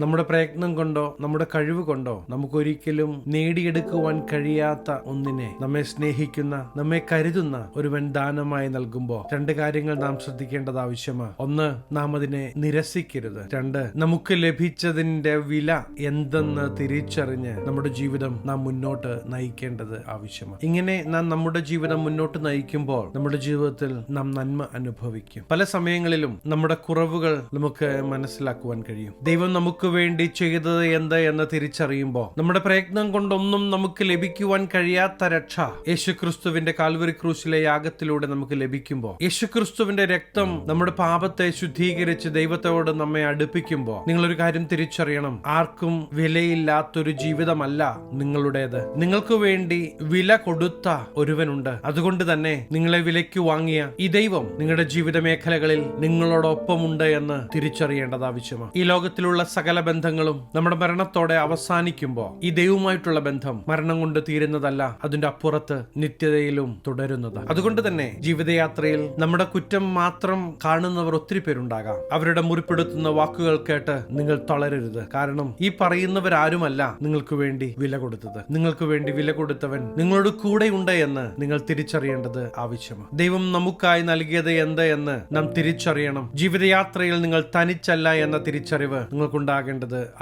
നമ്മുടെ പ്രയത്നം കൊണ്ടോ നമ്മുടെ കഴിവ് കൊണ്ടോ നമുക്കൊരിക്കലും നേടിയെടുക്കുവാൻ കഴിയാത്ത ഒന്നിനെ നമ്മെ സ്നേഹിക്കുന്ന, നമ്മെ കരുതുന്ന ഒരുവൻ ദാനമായി നൽകുമ്പോൾ രണ്ട് കാര്യങ്ങൾ നാം ശ്രദ്ധിക്കേണ്ടത് ആവശ്യമാണ്. ഒന്ന്, നാം അതിനെ നിരസിക്കരുത്. രണ്ട്, നമുക്ക് ലഭിച്ചതിന്റെ വില എന്തെന്ന് തിരിച്ചറിഞ്ഞ് നമ്മുടെ ജീവിതം നാം മുന്നോട്ട് നയിക്കേണ്ടത് ആവശ്യമാണ്. ഇങ്ങനെ നാം നമ്മുടെ ജീവിതം മുന്നോട്ട് നയിക്കുമ്പോൾ നമ്മുടെ ജീവിതത്തിൽ നാം നന്മ അനുഭവിക്കും. പല സമയങ്ങളിലും നമ്മുടെ കുറവുകൾ നമുക്ക് മനസ്സിലാക്കുവാൻ കഴിയും. ദൈവം നമുക്ക് വേണ്ടി ചെയ്തത് എന്ത് എന്ന് തിരിച്ചറിയുമ്പോൾ, നമ്മുടെ പ്രയത്നം കൊണ്ടൊന്നും നമുക്ക് ലഭിക്കുവാൻ കഴിയാത്ത രക്ഷ യേശുക്രിസ്തുവിന്റെ കാൽവരി ക്രൂശിലെ യാഗത്തിലൂടെ നമുക്ക് ലഭിക്കുമ്പോൾ, യേശുക്രിസ്തുവിന്റെ രക്തം നമ്മുടെ പാപത്തെ ശുദ്ധീകരിച്ച് ദൈവത്തോട് നമ്മെ അടുപ്പിക്കുമ്പോൾ, നിങ്ങളൊരു കാര്യം തിരിച്ചറിയണം. ആർക്കും വിലയില്ലാത്തൊരു ജീവിതമല്ല നിങ്ങളുടേത്. നിങ്ങൾക്ക് വേണ്ടി വില കൊടുത്ത ഒരുവനുണ്ട്. അതുകൊണ്ട് തന്നെ നിങ്ങളെ വിലയ്ക്ക് വാങ്ങിയ ഈ ദൈവം നിങ്ങളുടെ ജീവിത മേഖലകളിൽ നിങ്ങളോടൊപ്പമുണ്ട് എന്ന് തിരിച്ചറിയേണ്ടത് ആവശ്യമാണ്. ഈ ലോകത്തിലുള്ള സകല ബന്ധങ്ങളും നമ്മുടെ മരണത്തോടെ അവസാനിക്കുമ്പോൾ ഈ ദൈവവുമായിട്ടുള്ള ബന്ധം മരണം കൊണ്ട് തീരുന്നതല്ല, അതിന്റെ അപ്പുറത്ത് നിത്യതയിലും തുടരുന്നതാണ്. അതുകൊണ്ട് തന്നെ ജീവിതയാത്രയിൽ നമ്മുടെ കുറ്റം മാത്രം കാണുന്നവർ ഒത്തിരി പേരുണ്ടാകാം. അവരുടെ മുറിപ്പെടുത്തുന്ന വാക്കുകൾ കേട്ട് നിങ്ങൾ തളരരുത്. കാരണം ഈ പറയുന്നവരാരുമല്ല നിങ്ങൾക്ക് വേണ്ടി വില കൊടുത്തത്. നിങ്ങൾക്ക് വേണ്ടി വില കൊടുത്തവൻ നിങ്ങളോട് കൂടെയുണ്ട് എന്ന് നിങ്ങൾ തിരിച്ചറിയേണ്ടത് ആവശ്യമാണ്. ദൈവം നമുക്കായി നൽകിയത് എന്ത് എന്ന് നാം തിരിച്ചറിയണം. ജീവിതയാത്രയിൽ നിങ്ങൾ തനിച്ചല്ല എന്ന തിരിച്ചറിവ് നിങ്ങൾക്കുണ്ടാകേണ്ടത്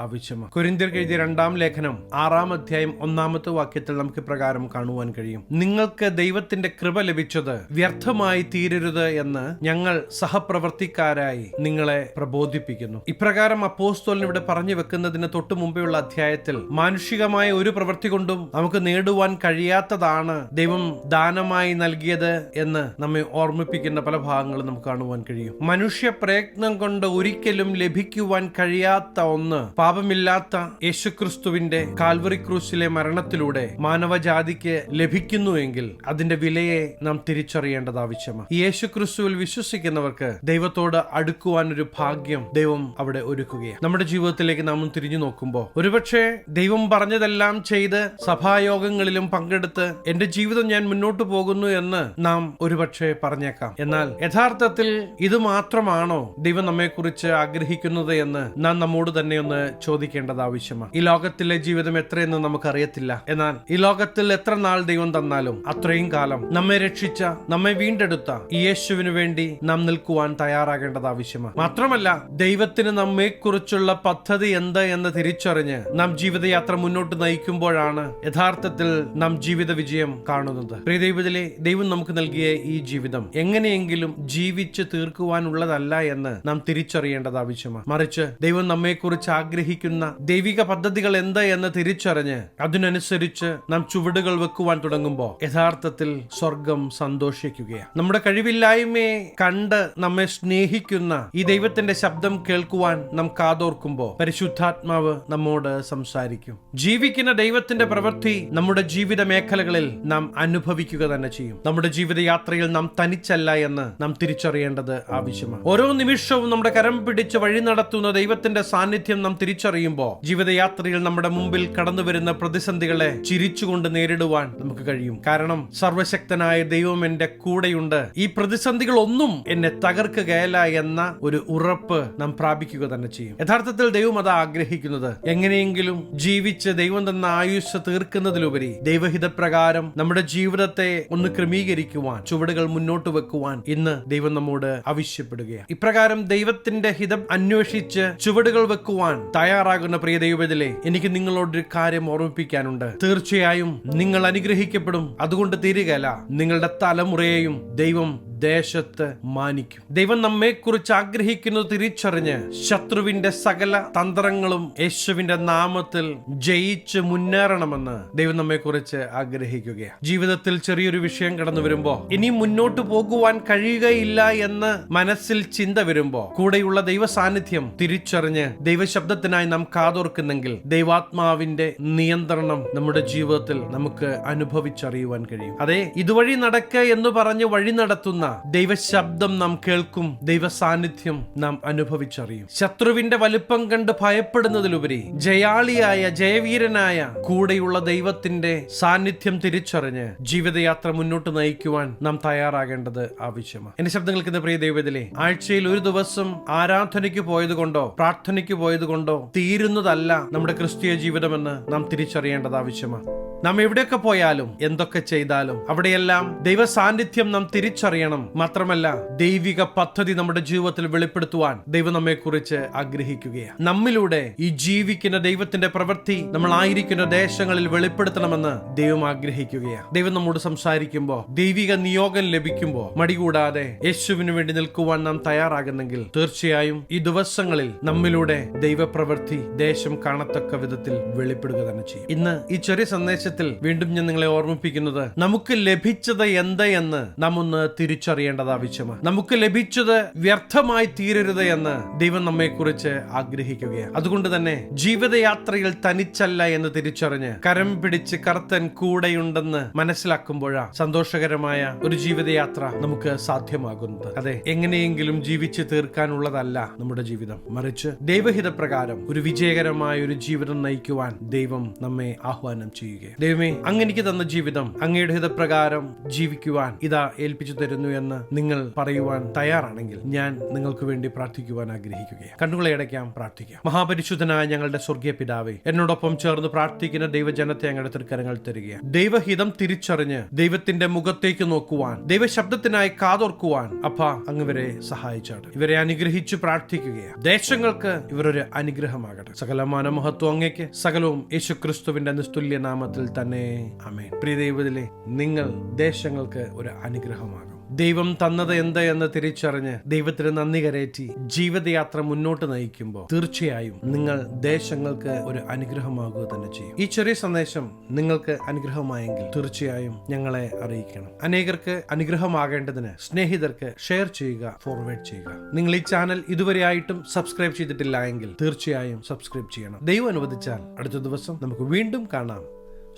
ആവശ്യമാണ്. കൊരിന്ത്യർക്ക് എഴുതിയ 2-ാം ലേഖനം 6-ാം അധ്യായം 1-ാമത്തെ വാക്യത്തിൽ നമുക്ക് പ്രകാരം കാണുവാൻ കഴിയും. നിങ്ങൾക്ക് ദൈവത്തിന്റെ കൃപ ലഭിച്ചത് വ്യർത്ഥമായി തീരരുത് എന്ന് ഞങ്ങൾ സഹപ്രവർത്തിക്കാരായി നിങ്ങളെ പ്രബോധിപ്പിക്കുന്നു. ഇപ്രകാരം അപ്പോസ്തലൻ ഇവിടെ പറഞ്ഞു വെക്കുന്നതിന് തൊട്ടു മുമ്പെയുള്ള അധ്യായത്തിൽ മാനുഷികമായ ഒരു പ്രവൃത്തി കൊണ്ടും നമുക്ക് നേടുവാൻ കഴിയാത്തതാണ് ദൈവം ദാനമായി നൽകിയത് എന്ന് നമ്മെ ഓർമ്മിപ്പിക്കുന്ന പല ഭാഗങ്ങളും നമുക്ക് കാണുവാൻ കഴിയും. മനുഷ്യ പ്രയത്നം കൊണ്ട് ഒരിക്കലും ലഭിക്കുവാൻ കഴിയാത്ത ഒന്ന് പാപമില്ലാത്ത യേശുക്രിസ്തുവിന്റെ കാൽവറി ക്രൂശിലെ മരണത്തിലൂടെ മാനവജാതിക്ക് ലഭിക്കുന്നുവെങ്കിൽ അതിന്റെ വിലയെ നാം തിരിച്ചറിയേണ്ടത് ആവശ്യമാണ്. യേശുക്രിസ്തുവിൽ വിശ്വസിക്കുന്നവർക്ക് ദൈവത്തോട് അടുക്കുവാൻ ഒരു ഭാഗ്യം ദൈവം അവിടെ ഒരുക്കുകയാണ്. നമ്മുടെ ജീവിതത്തിലേക്ക് നാം തിരിഞ്ഞു നോക്കുമ്പോൾ ഒരുപക്ഷെ ദൈവം പറഞ്ഞതെല്ലാം ചെയ്ത് സഭായോഗങ്ങളിലും പങ്കെടുത്ത് എന്റെ ജീവിതം ഞാൻ മുന്നോട്ട് പോകുന്നു എന്ന് നാം ഒരുപക്ഷെ പറഞ്ഞേക്കാം. എന്നാൽ യഥാർത്ഥത്തിൽ ഇത് മാത്രമാണോ ദൈവം നമ്മെ കുറിച്ച് ആഗ്രഹിക്കുന്നത് എന്ന് നാം നമ്മോട് തന്നെ ഒന്ന് ചോദിക്കേണ്ടത് ആവശ്യമാണ്. ഈ ലോകത്തിലെ ജീവിതം എത്രയെന്ന് നമുക്കറിയത്തില്ല. എന്നാൽ ഈ ലോകത്തിൽ എത്ര നാൾ ദൈവം തന്നാലും അത്രയും കാലം നമ്മെ രക്ഷിച്ച, നമ്മെ വീണ്ടെടുത്ത ഈ യേശുവിന് വേണ്ടി നാം നിൽക്കുവാൻ തയ്യാറാകേണ്ടത് ആവശ്യമാണ്. മാത്രമല്ല ദൈവത്തിന് നമ്മെ കുറിച്ചുള്ള പദ്ധതി എന്ത് എന്ന് തിരിച്ചറിഞ്ഞ് നാം ജീവിതയാത്ര മുന്നോട്ട് നയിക്കുമ്പോഴാണ് യഥാർത്ഥത്തിൽ നാം ജീവിത വിജയം കാണുന്നത്. പ്രിയ ദൈവത്തിലെ ദൈവം നമുക്ക് നൽകിയ ഈ ജീവിതം എങ്ങനെയെങ്കിലും ജീവിച്ച് തീർക്കുവാനുള്ളതല്ല എന്ന് നാം തിരിച്ചറിയേണ്ടത് ആവശ്യമാണ്. മറിച്ച് ദൈവം നമ്മെക്കുറിച്ച് ആഗ്രഹിക്കുന്ന ദൈവിക പദ്ധതികൾ എന്ത് എന്ന് തിരിച്ചറിഞ്ഞ് അതിനനുസരിച്ച് നാം ചുവടുകൾ വെക്കുവാൻ തുടങ്ങുമ്പോൾ യഥാർത്ഥത്തിൽ സ്വർഗം സന്തോഷിക്കുകയാണ്. നമ്മുടെ കഴിവില്ലായ്മയെ കണ്ട് നമ്മെ സ്നേഹിക്കുന്ന ഈ ദൈവത്തിന്റെ ശബ്ദം കേൾക്കുവാൻ നാം കാതോർക്കുമ്പോൾ പരിശുദ്ധാത്മാവ് നമ്മോട് സംസാരിക്കും. ജീവിക്കുന്ന ദൈവത്തിന്റെ പ്രവൃത്തി നമ്മുടെ ജീവിത മേഖലകളിൽ നാം അനുഭവിക്കുക തന്നെ ചെയ്യും. നമ്മുടെ ജീവിതയാത്രയിൽ നാം തനിച്ചല്ല എന്ന് നാം തിരിച്ചറിയേണ്ടത് ആവശ്യമാണ്. ഓരോ നിമിഷവും നമ്മുടെ കരം പിടിച്ച് വഴി നടത്തുന്ന ദൈവത്തിന്റെ സാന്നിധ്യം നാം തിരിച്ചറിയുമ്പോൾ ജീവിതയാത്രയിൽ നമ്മുടെ മുമ്പിൽ കടന്നു വരുന്ന പ്രതിസന്ധികളെ ചിരിച്ചുകൊണ്ട് നേരിടുവാൻ നമുക്ക് കഴിയും. കാരണം സർവശക്തനായ ദൈവം എന്റെ കൂടെയുണ്ട്, ഈ പ്രതിസന്ധികൾ ഒന്നും എന്നെ തകർക്കുകയല്ല എന്ന ഒരു ഉറപ്പ് നാം പ്രാപിക്കുക തന്നെ ചെയ്യും. യഥാർത്ഥത്തിൽ ദൈവം അത് ആഗ്രഹിക്കുന്നത് എങ്ങനെയെങ്കിലും ജീവിച്ച് ദൈവം തന്ന ആയുസ് തീർക്കുന്നതിലുപരി ദൈവഹിതപ്രകാരം നമ്മുടെ ജീവിതത്തെ ഒന്ന് ക്രമീകരിക്കുവാൻ, ചുവടുകൾ മുന്നോട്ട് വെക്കുവാൻ ഇന്ന് ദൈവം നമ്മോട് ആവശ്യപ്പെടുകയാണ്. ഇപ്രകാരം ദൈവത്തിന്റെ ഹിതം അന്വേഷിച്ച് ചുവടുകൾ വെക്കുവാൻ തയ്യാറാകുന്ന പ്രിയ ദൈവത്തിലെ എനിക്ക് നിങ്ങളോടൊരു കാര്യം ഓർമ്മിപ്പിക്കാനുണ്ട്. തീർച്ചയായും നിങ്ങൾ അനുഗ്രഹിക്കപ്പെടും. അതുകൊണ്ട് തീരുകയല്ല, നിങ്ങളുടെ തലമുറയെയും ദൈവം ദേശത്ത് മാനിക്കും. ദൈവം നമ്മെ കുറിച്ച് ആഗ്രഹിക്കുന്നത് തിരിച്ചറിഞ്ഞ് ശത്രുവിന്റെ സകല തന്ത്രങ്ങളും യേശുവിന്റെ നാമത്തിൽ ജയിച്ച് മുന്നേറണമെന്ന് ദൈവം നമ്മെ കുറിച്ച് ആഗ്രഹിക്കുകയാണ്. ജീവിതത്തിൽ ചെറിയൊരു വിഷയം കടന്നു വരുമ്പോ, ഇനി മുന്നോട്ട് പോകുവാൻ കഴിയുകയില്ല എന്ന് മനസ്സിൽ ചിന്ത വരുമ്പോ, കൂടെയുള്ള ദൈവ സാന്നിധ്യം തിരിച്ചറിഞ്ഞ് ദൈവശബ്ദത്തിനായി നാം കാതോർക്കുന്നെങ്കിൽ ദൈവാത്മാവിന്റെ നിയന്ത്രണം നമ്മുടെ ജീവിതത്തിൽ നമുക്ക് അനുഭവിച്ചറിയുവാൻ കഴിയും. അതെ, ഇതുവഴി നടക്കുക എന്ന് പറഞ്ഞ് വഴി നടത്തുന്ന വിളിക്കുന്ന ദൈവശബ്ദം നാം കേൾക്കും, ദൈവ സാന്നിധ്യം നാം അനുഭവിച്ചറിയും. ശത്രുവിന്റെ വലിപ്പം കണ്ട് ഭയപ്പെടുന്നതിലുപരി ജയാളിയായ ജയവീരനായ കൂടെയുള്ള ദൈവത്തിന്റെ സാന്നിധ്യം തിരിച്ചറിഞ്ഞ് ജീവിതയാത്ര മുന്നോട്ട് നയിക്കുവാൻ നാം തയ്യാറാകേണ്ടത് ആവശ്യമാണ്. എന്റെ ശബ്ദം കേൾക്കുന്ന പ്രിയ ദൈവത്തിലെ, ആഴ്ചയിൽ ഒരു ദിവസം ആരാധനയ്ക്ക് പോയത് കൊണ്ടോ പ്രാർത്ഥനയ്ക്ക് പോയത് കൊണ്ടോ തീരുന്നതല്ല നമ്മുടെ ക്രിസ്തീയ ജീവിതമെന്ന് നാം തിരിച്ചറിയേണ്ടത് ആവശ്യമാണ്. നാം എവിടെയൊക്കെ പോയാലും എന്തൊക്കെ ചെയ്താലും അവിടെയെല്ലാം ദൈവ സാന്നിധ്യം നാം തിരിച്ചറിയണം. മാത്രമല്ല, ദൈവിക പദ്ധതി നമ്മുടെ ജീവിതത്തിൽ വെളിപ്പെടുത്തുവാൻ ദൈവം നമ്മെക്കുറിച്ച് ആഗ്രഹിക്കുകയാണ്. നമ്മിലൂടെ ഈ ജീവിക്കുന്ന ദൈവത്തിന്റെ പ്രവൃത്തി നമ്മൾ ആയിരിക്കുന്ന ദേശങ്ങളിൽ വെളിപ്പെടുത്തണമെന്ന് ദൈവം ആഗ്രഹിക്കുകയാണ്. ദൈവം നമ്മോട് സംസാരിക്കുമ്പോൾ, ദൈവിക നിയോഗം ലഭിക്കുമ്പോൾ മടികൂടാതെ യേശുവിന് വേണ്ടി നിൽക്കുവാൻ നാം തയ്യാറാകുന്നെങ്കിൽ തീർച്ചയായും ഈ ദിവസങ്ങളിൽ നമ്മിലൂടെ ദൈവപ്രവൃത്തി ദേശം കാണത്തക്ക വിധത്തിൽ വെളിപ്പെടുക തന്നെ ചെയ്യും. ഇന്ന് ഈ ചെറിയ സന്ദേശത്തിൽ വീണ്ടും ഞാൻ നിങ്ങളെ ഓർമ്മിപ്പിക്കുന്നത്, നമുക്ക് ലഭിച്ചത് എന്ത് എന്ന് നാം ഒന്ന് തിരിച്ചറിയേണ്ടത് ആവശ്യമാണ്. നമുക്ക് ലഭിച്ചത് വ്യർത്ഥമായി തീരരുത് എന്ന് ദൈവം നമ്മെക്കുറിച്ച് ആഗ്രഹിക്കുകയാണ്. അതുകൊണ്ട് തന്നെ ജീവിതയാത്രയിൽ തനിച്ചല്ല എന്ന് തിരിച്ചറിഞ്ഞ് കരം പിടിച്ച് കർത്തൻ കൂടെയുണ്ടെന്ന് മനസ്സിലാക്കുമ്പോഴാണ് സന്തോഷകരമായ ഒരു ജീവിതയാത്ര നമുക്ക് സാധ്യമാകുന്നത്. അതെ, എങ്ങനെയെങ്കിലും ജീവിച്ച് തീർക്കാനുള്ളതല്ല നമ്മുടെ ജീവിതം, മറിച്ച് ദൈവഹിതപ്രകാരം ഒരു വിജയകരമായ ഒരു ജീവിതം നയിക്കുവാൻ ദൈവം നമ്മെ ആഹ്വാനം ചെയ്യുകയാണ്. ദൈവമേ, അങ്ങെനിക്ക് തന്ന ജീവിതം അങ്ങയുടെ ഹിതപ്രകാരം ജീവിക്കുവാൻ ഇതാ ഏൽപ്പിച്ചു തരുന്നു എന്ന് നിങ്ങൾ പറയുവാൻ തയ്യാറാണെങ്കിൽ ഞാൻ നിങ്ങൾക്ക് വേണ്ടി പ്രാർത്ഥിക്കുവാൻ ആഗ്രഹിക്കുകയാണ്. കണ്ണുകളെ അടയ്ക്കാം, പ്രാർത്ഥിക്കാം. മഹാപരിശുദ്ധനായ ഞങ്ങളുടെ സ്വർഗീയ പിതാവേ, എന്നോടൊപ്പം ചേർന്ന് പ്രാർത്ഥിക്കുന്ന ദൈവജനത്തെ അങ്ങയുടെ തൃക്കരങ്ങൾ തരികയാണ്. ദൈവഹിതം തിരിച്ചറിഞ്ഞ് ദൈവത്തിന്റെ മുഖത്തേക്ക് നോക്കുവാൻ, ദൈവശബ്ദത്തിനായി കാതോർക്കുവാൻ അപ്പ അങ്ങ് ഇവരെ സഹായിച്ചാണ്. ഇവരെ അനുഗ്രഹിച്ചു പ്രാർത്ഥിക്കുകയാണ്. ദേശങ്ങൾക്ക് ഇവരൊരു അനുഗ്രഹമാകട്ടെ. സകലമാന മഹത്വം അങ്ങേക്ക്, സകലവും യേശുക്രിസ്തുവിന്റെ നിസ്തുല്യ നാമത്തിൽ തന്നെ ആമേൻ. പ്രിയ ദൈവത്തിലെ, നിങ്ങൾ ദേശങ്ങൾക്ക് ഒരു അനുഗ്രഹമാകും. ദൈവം തന്നത് എന്ത് എന്ന് തിരിച്ചറിഞ്ഞ് ദൈവത്തിന് നന്ദി കരേറ്റി ജീവിതയാത്ര മുന്നോട്ട് നയിക്കുമ്പോൾ തീർച്ചയായും നിങ്ങൾ ദേശങ്ങൾക്ക് ഒരു അനുഗ്രഹമാകുക തന്നെ ചെയ്യും. ഈ ചെറിയ സന്ദേശം നിങ്ങൾക്ക് അനുഗ്രഹമായെങ്കിൽ തീർച്ചയായും ഞങ്ങളെ അറിയിക്കണം. അനേകർക്ക് അനുഗ്രഹമാകേണ്ടതിന് സ്നേഹിതർക്ക് ഷെയർ ചെയ്യുക, ഫോർവേഡ് ചെയ്യുക. നിങ്ങൾ ഈ ചാനൽ ഇതുവരെയായിട്ടും സബ്സ്ക്രൈബ് ചെയ്തിട്ടില്ല എങ്കിൽ തീർച്ചയായും സബ്സ്ക്രൈബ് ചെയ്യണം. ദൈവം അനുവദിച്ചാൽ അടുത്ത ദിവസം നമുക്ക് വീണ്ടും കാണാം.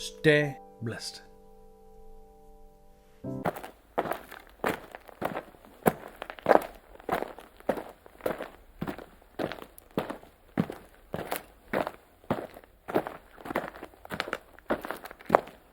Stay blessed.